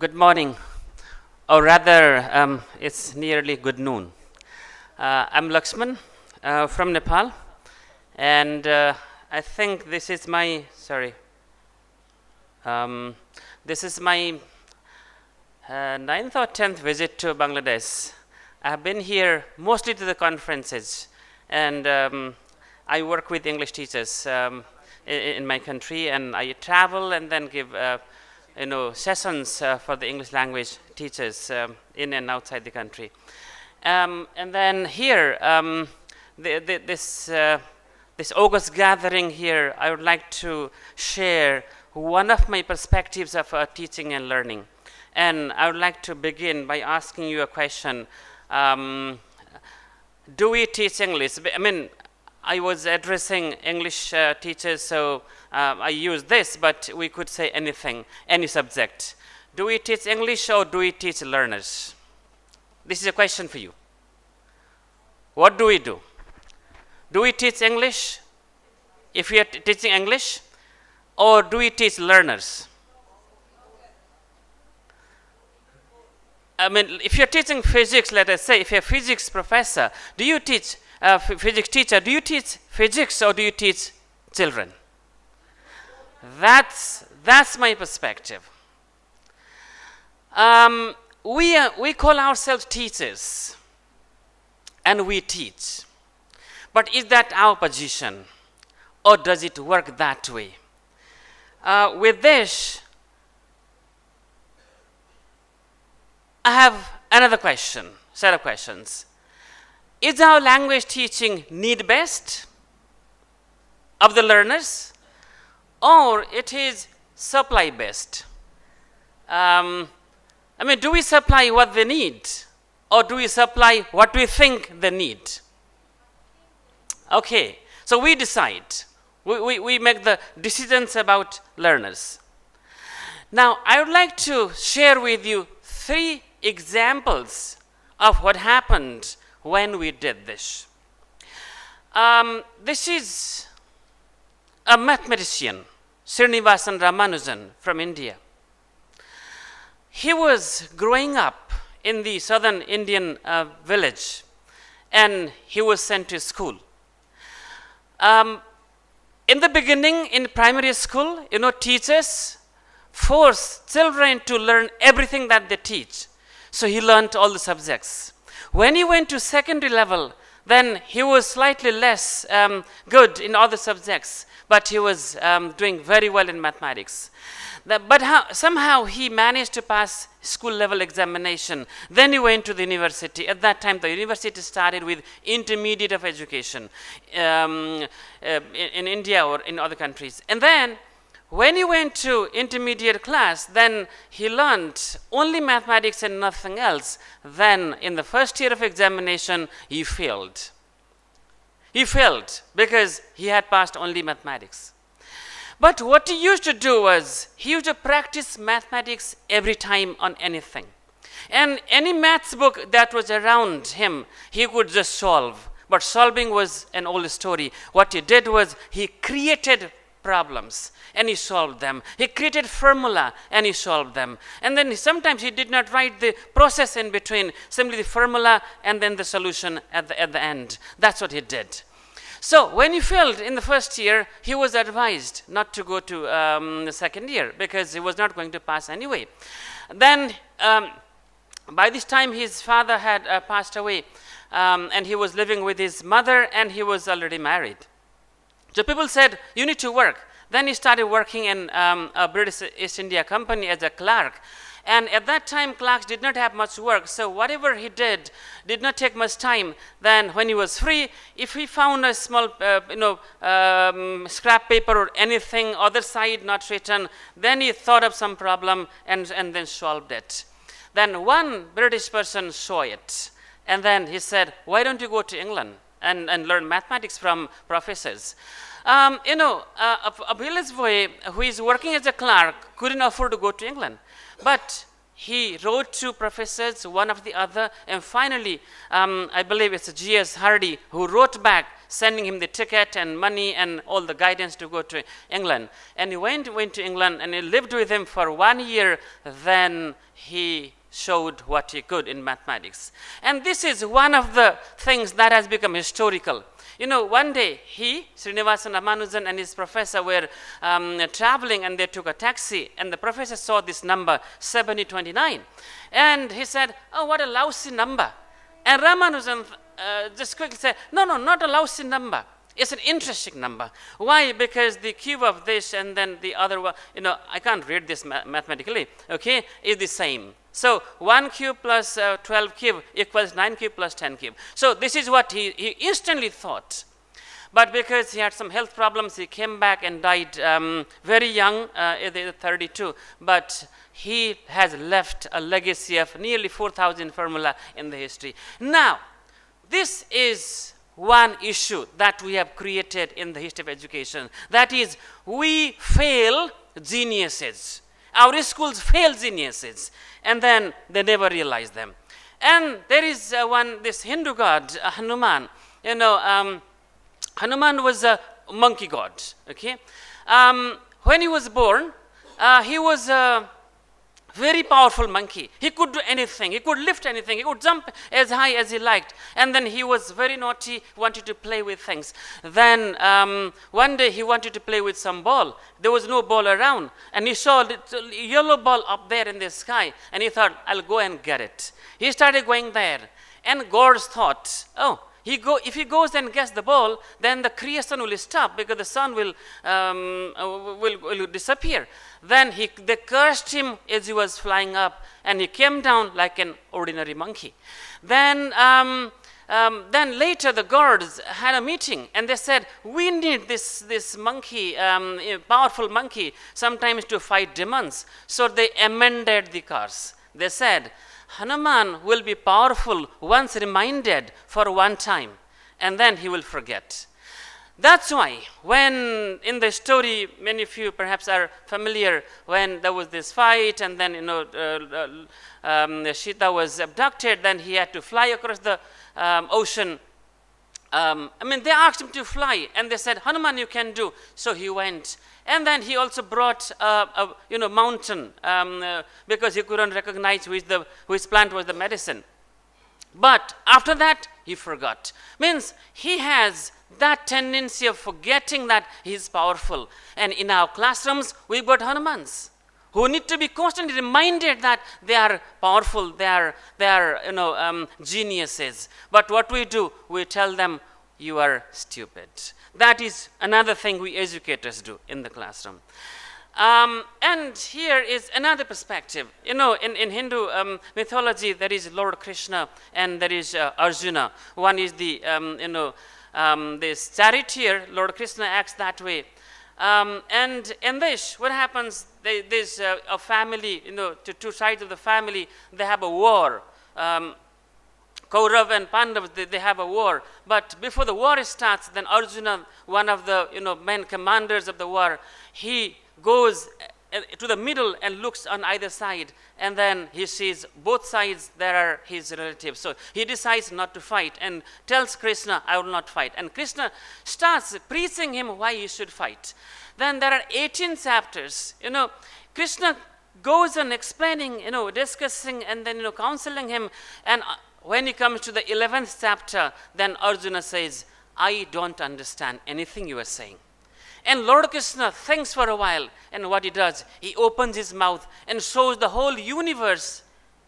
Good morning, or rather, it's nearly good noon. I'm Laxman from Nepal, and I think this is my this is my ninth or 10th visit to Bangladesh. I have been here mostly to the conferences, and I work with English teachers in my country, and I travel and then give sessions for the English language teachers in and outside the country. And then here, this August gathering here, I would like to share one of my perspectives of teaching and learning. And I would like to begin by asking you a question. Do we teach English? I mean, I was addressing English teachers, so I use this, but we could say anything, any subject. Do we teach English or do we teach learners? This is a question for you. What do we do? Do we teach English if we are teaching English, or do we teach learners? I mean, if you're teaching physics, let us say, if you're a physics professor, do you teach physics teacher, do you teach physics or do you teach children? That's my perspective. We call ourselves teachers and we teach. But is that our position, or does it work that way? With this, I have another set of questions. Is our language teaching need-based of the learners, or it is supply-based? I mean, do we supply what they need, or do we supply what we think they need? Okay, so we decide. We make the decisions about learners. Now, I would like to share with you 3 examples of what happened when we did this. This is a mathematician, Srinivasan Ramanujan from India. He was growing up in the southern Indian village, and he was sent to school. In the beginning, in primary school, teachers force children to learn everything that they teach. So he learned all the subjects. When he went to secondary level, then he was slightly less good in other subjects, but he was doing very well in mathematics. Somehow he managed to pass school level examination. Then he went to the university. At that time, the university started with intermediate of education in India or in other countries. And then when he went to intermediate class, then he learned only mathematics and nothing else. Then in the first year of examination, he failed. He failed because he had passed only mathematics. But what he used to do was, he used to practice mathematics every time on anything. And any maths book that was around him, he could just solve. But solving was an old story. What he did was, he created problems and he solved them. He created formula and he solved them. And then sometimes he did not write the process in between, simply the formula and then the solution at the end. That's what he did. So when he failed in the first year, he was advised not to go to the second year because he was not going to pass anyway. Then by this time his father had passed away, and he was living with his mother, and he was already married. So people said, you need to work. Then he started working in a British East India company as a clerk. And at that time, clerks did not have much work. So whatever he did not take much time. Then when he was free, if he found a small, scrap paper or anything, other side not written, then he thought of some problem and then solved it. Then one British person saw it. And then he said, why don't you go to England and learn mathematics from professors? A village boy who is working as a clerk couldn't afford to go to England. But he wrote to professors, one after the other, and finally, I believe it's G.S. Hardy, who wrote back sending him the ticket and money and all the guidance to go to England. And he went to England and he lived with him for 1 year. Then he showed what he could in mathematics. And this is one of the things that has become historical. One day Srinivasan Ramanujan and his professor were traveling, and they took a taxi, and the professor saw this number 7029, and he said, "Oh, what a lousy number." And Ramanujan just quickly said, no, not a lousy number. It's an interesting number. Why? Because the cube of this and then the other one, I can't read this mathematically, okay, is the same. So 1 cube plus 12 cube equals 9 cube plus 10 cube. So this is what he instantly thought. But because he had some health problems, he came back and died very young, at the age of 32. But he has left a legacy of nearly 4,000 formula in the history. Now, this is one issue that we have created in the history of education. That is, we fail geniuses. Our schools fail geniuses, and then they never realize them. And there is this Hindu god, Hanuman. Hanuman was a monkey god. Okay, when he was born, he was a very powerful monkey. He could do anything. He could lift anything. He could jump as high as he liked. And then he was very naughty, wanted to play with things. Then one day he wanted to play with some ball. There was no ball around. And he saw a little yellow ball up there in the sky. And he thought, I'll go and get it. He started going there. And gods thought, if he goes and gets the ball, then the creation will stop because the sun will disappear. Then they cursed him as he was flying up, and he came down like an ordinary monkey. Then later the gods had a meeting, and they said, we need this monkey, powerful monkey, sometimes to fight demons. So they amended the curse. They said, Hanuman will be powerful once reminded for one time, and then he will forget. That's why when in the story, many of you perhaps are familiar, when there was this fight and then Sita was abducted, then he had to fly across the ocean. They asked him to fly, and they said, Hanuman, you can do. So he went. And then he also brought a mountain because he couldn't recognize which plant was the medicine. But after that, he forgot. Means he has that tendency of forgetting that he is powerful. And in our classrooms, we've got Hanumans who need to be constantly reminded that they are powerful, they are geniuses. But what we do, we tell them, you are stupid. That is another thing we educators do in the classroom. And here is another perspective. In Hindu mythology, there is Lord Krishna and there is Arjuna. One is the this charioteer. Lord Krishna acts that way. And in this, what happens? There's a family. To two sides of the family, they have a war. Kaurav and Pandav, they have a war. But before the war starts, then Arjuna, one of the main commanders of the war, he goes to the middle and looks on either side, and then he sees both sides there are his relatives. So he decides not to fight and tells Krishna, I will not fight. And Krishna starts preaching him why he should fight. Then there are 18 chapters. Krishna goes on explaining, discussing and then counseling him. And when he comes to the 11th chapter, then Arjuna says, I don't understand anything you are saying. And Lord Krishna thinks for a while, and what he does, he opens his mouth and shows the whole universe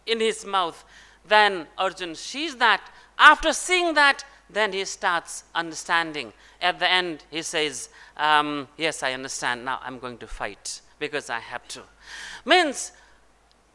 in his mouth. Then Arjuna sees that. After seeing that, then he starts understanding. At the end, he says, yes, I understand. Now I'm going to fight because I have to. Means,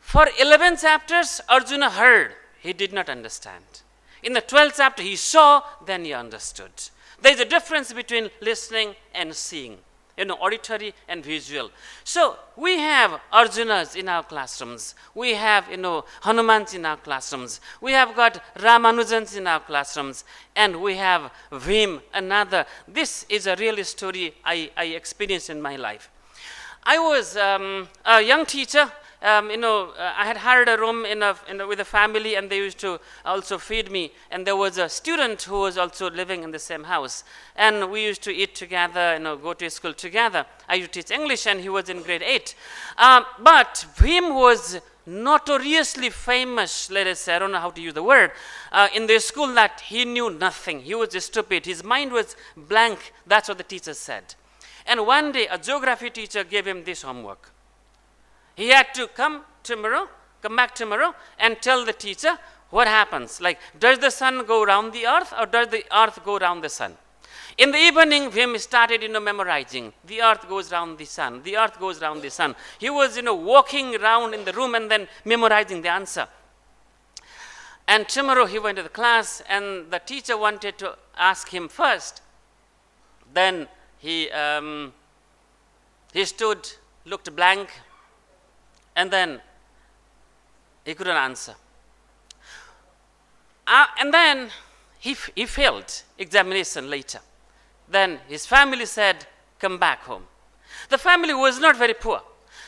for 11 chapters, Arjuna heard. He did not understand. In the 12th chapter, he saw, then he understood. There is a difference between listening and seeing, auditory and visual. So we have Arjunas in our classrooms. We have, Hanumans in our classrooms. We have got Ramanujans in our classrooms. And we have Vim, another. This is a real story I experienced in my life. I was a young teacher, I had hired a room with a family, and they used to also feed me. And there was a student who was also living in the same house, and we used to eat together, go to school together. I used to teach English, and he was in grade 8. But him was notoriously famous, let us say, I don't know how to use the word, in the school, that he knew nothing. He was stupid. His mind was blank. That's what the teacher said. And one day, a geography teacher gave him this homework. He had to come back tomorrow, and tell the teacher what happens. Like, does the sun go around the earth, or does the earth go around the sun? In the evening, him started, memorizing. The earth goes round the sun. The earth goes round the sun. He was, walking around in the room and then memorizing the answer. And tomorrow he went to the class, and the teacher wanted to ask him first. Then he stood, looked blank, and then he couldn't answer. And then he failed examination later. Then his family said, come back home. The family was not very poor.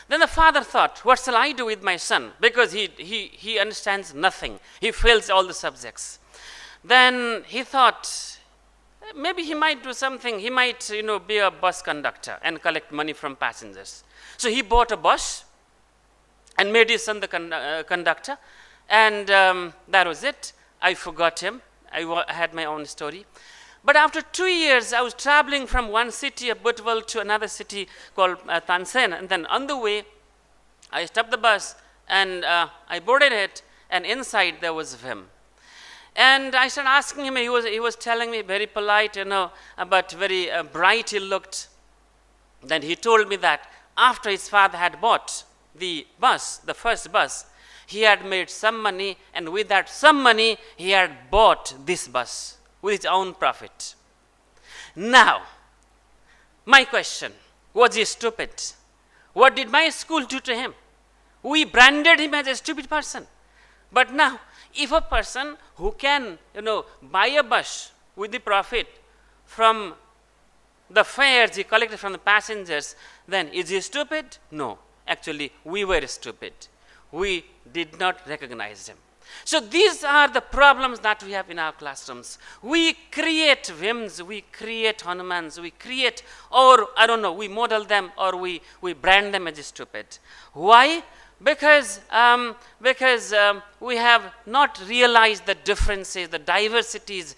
Then the father thought, what shall I do with my son? Because he understands nothing. He fails all the subjects. Then he thought, maybe he might do something. He might, be a bus conductor and collect money from passengers. So he bought a bus and made his son the conductor. And that was it. I forgot him. I had my own story. But after 2 years, I was traveling from one city of Butwal to another city called Tansen. And then on the way, I stopped the bus, and I boarded it, and inside there was him. And I started asking him. He was telling me, very polite, but very bright he looked. Then he told me that after his father had bought the bus, the first bus, he had made some money, and with that some money, he had bought this bus with his own profit. Now, my question, was he stupid? What did my school do to him? We branded him as a stupid person. But now, if a person who can, buy a bus with the profit from the fares he collected from the passengers, then is he stupid? No. Actually, we were stupid. We did not recognize him. So these are the problems that we have in our classrooms. We create whims, we create Hanumans, we create, or we model them, or we brand them as stupid. Why? Because we have not realized the differences, the diversities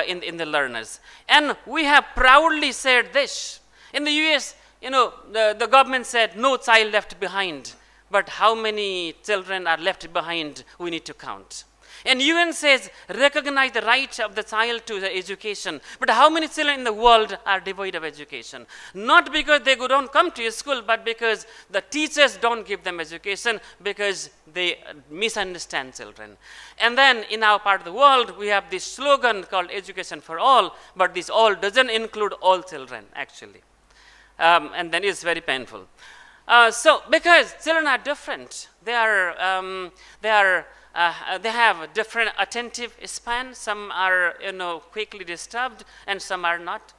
in the learners. And we have proudly said this. In the US, the government said no child left behind. But how many children are left behind, we need to count. And UN says, recognize the right of the child to the education. But how many children in the world are devoid of education? Not because they don't come to school, but because the teachers don't give them education, because they misunderstand children. And then in our part of the world, we have this slogan called education for all, but this all doesn't include all children, actually. And then it's very painful. So, because children are different, they have a different attentive span. Some are, quickly disturbed, and some are not.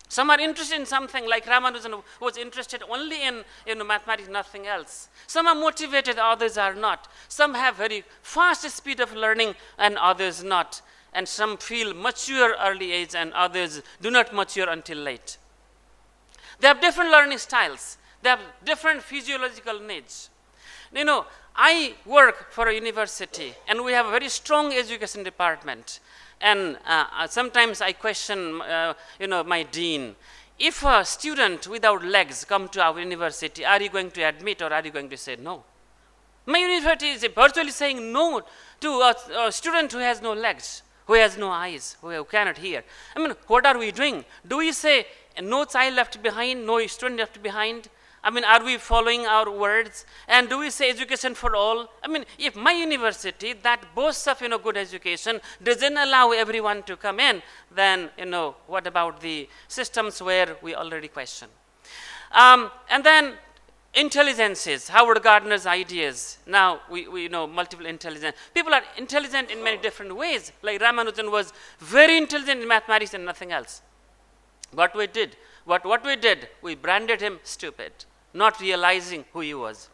Some are interested in something, like Ramanujan was interested only in mathematics, nothing else. Some are motivated, others are not. Some have very fast speed of learning, and others not. And some feel mature early age, and others do not mature until late. They have different learning styles. They have different physiological needs. I work for a university, and we have a very strong education department. And sometimes I question, my dean. If a student without legs come to our university, are you going to admit, or are you going to say no? My university is virtually saying no to a student who has no legs, who has no eyes, who cannot hear. What are we doing? Do we say no child left behind, no student left behind? Are we following our words? And do we say education for all? If my university that boasts of, good education doesn't allow everyone to come in, then, what about the systems where we already question? And then intelligences, Howard Gardner's ideas. Now we know multiple intelligence. People are intelligent in many different ways. Like Ramanujan was very intelligent in mathematics and nothing else. What we did, we branded him stupid, not realizing who he was.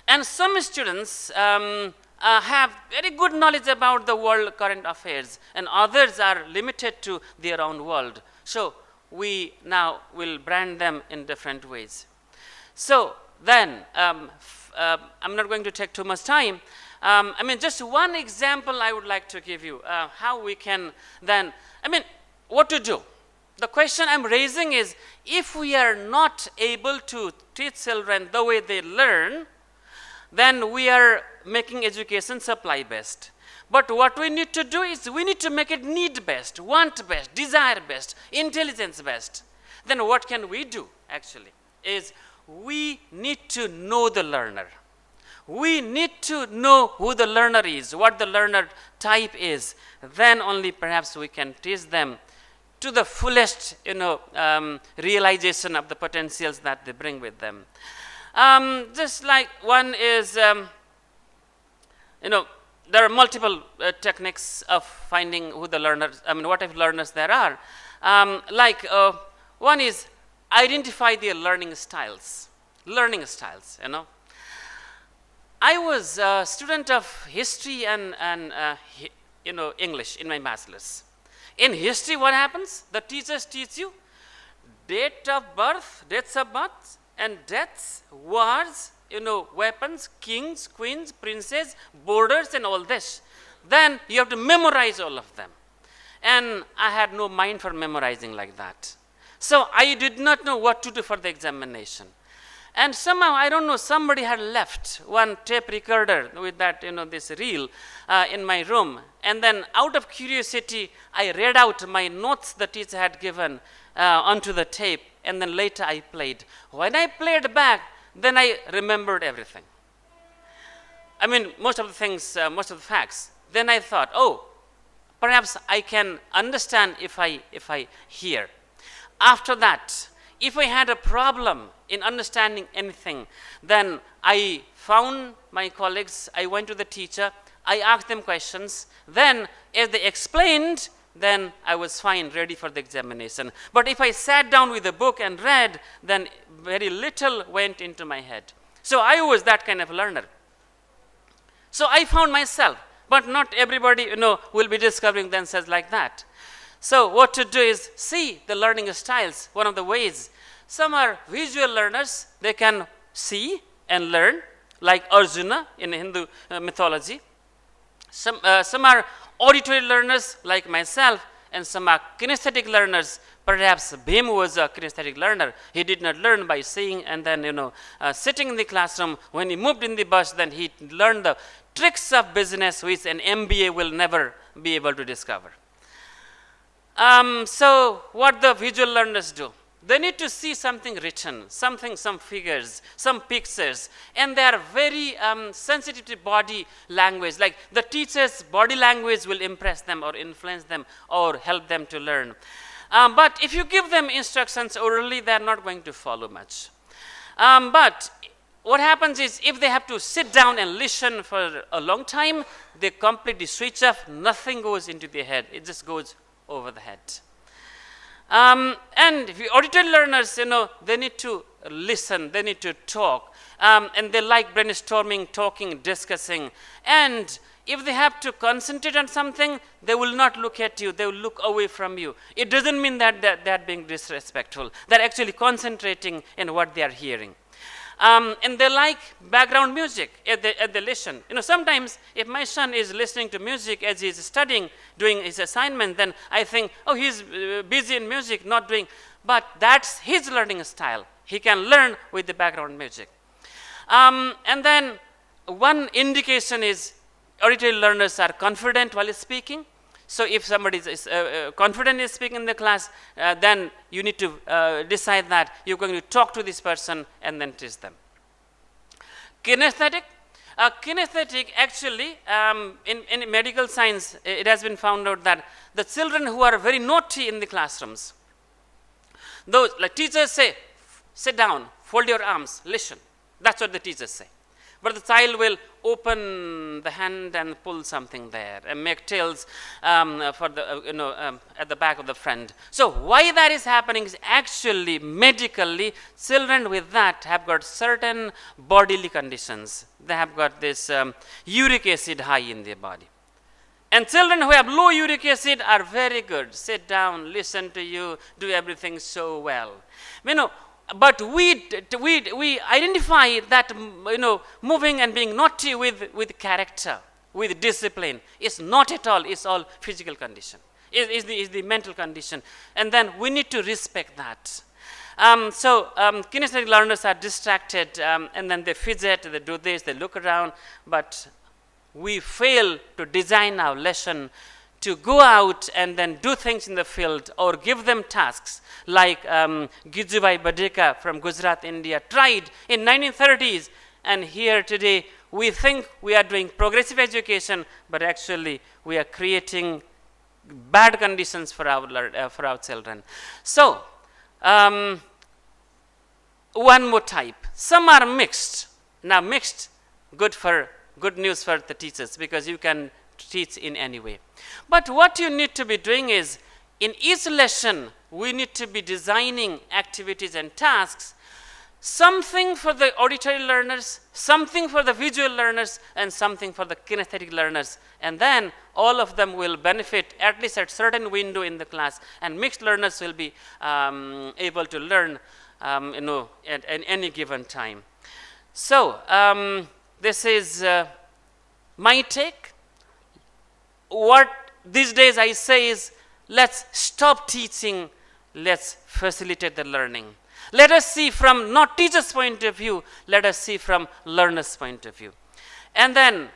And some students have very good knowledge about the world current affairs, and others are limited to their own world. So we now will brand them in different ways. So then, I'm not going to take too much time. I mean, just one example I would like to give you, how we can then, I mean, what to do. The question I'm raising is, if we are not able to teach children the way they learn, then we are making education supply-based. But what we need to do is, we need to make it need-based, want-based, desire-based, intelligence-based. Then what can we do, actually, is we need to know the learner. We need to know who the learner is, what the learner type is. Then only perhaps we can teach them to the fullest, realization of the potentials that they bring with them. Just like one is, there are multiple techniques of finding who the learners, what type of learners there are. One is identify their learning styles. I was a student of history and English in my bachelor's. In history, what happens? The teachers teach you dates of birth, and deaths, wars, weapons, kings, queens, princes, borders, and all this. Then you have to memorize all of them. And I had no mind for memorizing like that. So I did not know what to do for the examination. And somehow, I don't know, somebody had left one tape recorder with that, this reel in my room. And then out of curiosity, I read out my notes the teacher had given onto the tape. And then later I played. When I played back, then I remembered everything. I mean, most of the things, most of the facts. Then I thought, oh, perhaps I can understand if I hear. After that, if I had a problem in understanding anything, then I found my colleagues, I went to the teacher, I asked them questions. Then, as they explained, then I was fine, ready for the examination. But if I sat down with a book and read, then very little went into my head. So I was that kind of learner. So I found myself, but not everybody, will be discovering themselves like that. So what to do is see the learning styles. One of the ways, some are visual learners, they can see and learn, like Arjuna in Hindu mythology. Some are auditory learners like myself, and some are kinesthetic learners. Perhaps Bhim was a kinesthetic learner. He did not learn by seeing and then, sitting in the classroom. When he moved in the bus, then he learned the tricks of business which an MBA will never be able to discover. So what the visual learners do? They need to see something written, some figures, some pictures, and they are very sensitive to body language. Like the teacher's body language will impress them or influence them or help them to learn. But if you give them instructions orally, they are not going to follow much. But what happens is, if they have to sit down and listen for a long time, they completely switch off, nothing goes into their head, it just goes over the head. And auditory learners, they need to listen, they need to talk, and they like brainstorming, talking, discussing. And if they have to concentrate on something, they will not look at you, they will look away from you. It doesn't mean that they're being disrespectful. They're actually concentrating in what they are hearing. And they like background music as they listen. Sometimes if my son is listening to music as he's studying, doing his assignment, then I think, oh, he's busy in music, not doing. But that's his learning style. He can learn with the background music. And then one indication is auditory learners are confident while speaking. So if somebody is confident in speaking in the class, then you need to decide that you're going to talk to this person and then teach them. Kinesthetic. Kinesthetic actually, in medical science, it has been found out that the children who are very naughty in the classrooms, those, like teachers say, sit down, fold your arms, listen. That's what the teachers say. but the child will open the hand and pull something there and make tails for the at the back of the friend. So why that is happening is actually medically children with that have got certain bodily conditions. They have got this uric acid high in their body. And children who have low uric acid are very good. Sit down, listen to you, do everything so well. But we identify that moving and being naughty with character, with discipline. It's not at all. It's all physical condition. It's the mental condition, and then we need to respect that. Kinesthetic learners are distracted, and then they fidget, they do this, they look around, but we fail to design our lesson to go out and then do things in the field or give them tasks like Gijubai Badeka from Gujarat, India tried in 1930s, and here today we think we are doing progressive education, but actually we are creating bad conditions for our children. So one more type. Some are mixed. Now mixed, good news for the teachers, because you can teach in any way. But what you need to be doing is, in each lesson, we need to be designing activities and tasks, something for the auditory learners, something for the visual learners, and something for the kinesthetic learners. And then all of them will benefit at least at certain window in the class, and mixed learners will be able to learn at any given time. So this is my take. What these days I say is, let's stop teaching, let's facilitate the learning. Let us see from not teacher's point of view, let us see from learner's point of view. And then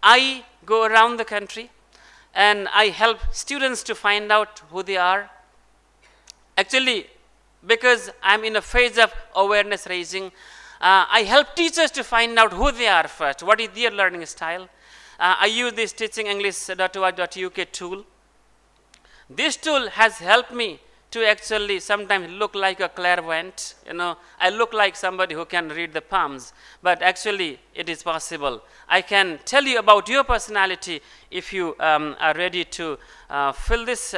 I go around the country and I help students to find out who they are. Actually, because I'm in a phase of awareness raising, I help teachers to find out who they are first, what is their learning style. I use this teachingenglish.org.uk tool. This tool has helped me to actually sometimes look like a clairvoyant. I look like somebody who can read the palms, but actually it is possible. I can tell you about your personality if you are ready to fill this,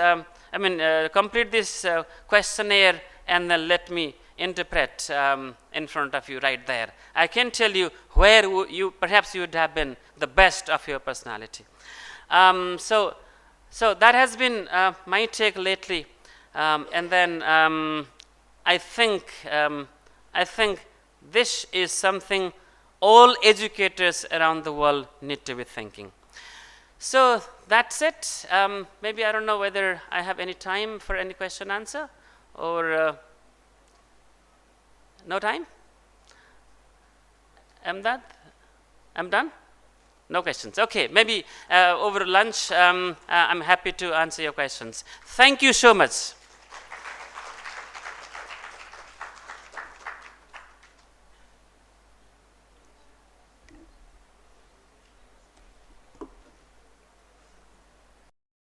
complete this questionnaire, and then let me interpret in front of you right there. I can tell you where perhaps you would have been the best of your personality. So that has been my take lately, and then I think this is something all educators around the world need to be thinking. So that's it. Maybe I don't know whether I have any time for any question answer, or no time? I'm done? No questions. Okay, maybe over lunch I'm happy to answer your questions. Thank you so much.